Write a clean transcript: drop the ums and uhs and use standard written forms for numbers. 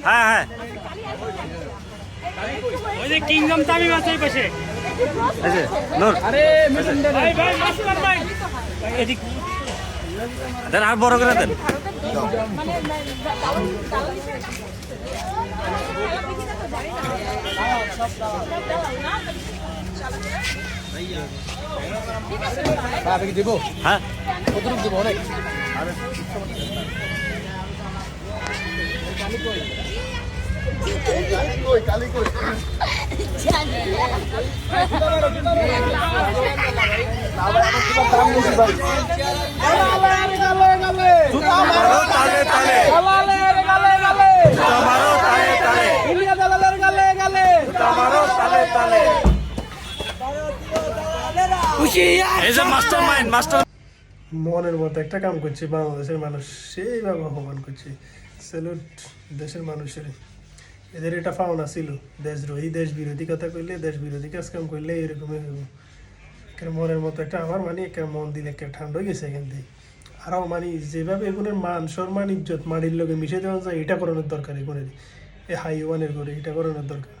হ্যাঁ ওই যে কিংডম তামিম আছে এই পাশে। এই যে নূর ভাই ভাই মাসুদ ভাই এদিক দেন আর বড় করে দেন। দেবো হ্যাঁ কতটুকু দেবো অনেক মনের মতো একটা কাম করছে বাংলাদেশের মানুষ সেইভাবে অপমান করছে। স্যালুট দেশের মানুষের, এদের এটা পাওনা ছিল। দেশদ্রোহী দেশ বিরোধী কথা কইলে, দেশ বিরোধী কাজ কাম করলে এরকমই হইব। মনের মতো একটা আমার মানে একটা মন দিন একটা ঠান্ডা হয়ে গেছে এখান থেকে। আরও মানে যেভাবে এগুলোর মান সম্মান ইজ্জত মাটির লোকে মিশে দেওয়া যায়, এটা করানোর দরকার। এগুলোর এই হাইওয়ানের করে এটা করানোর দরকার।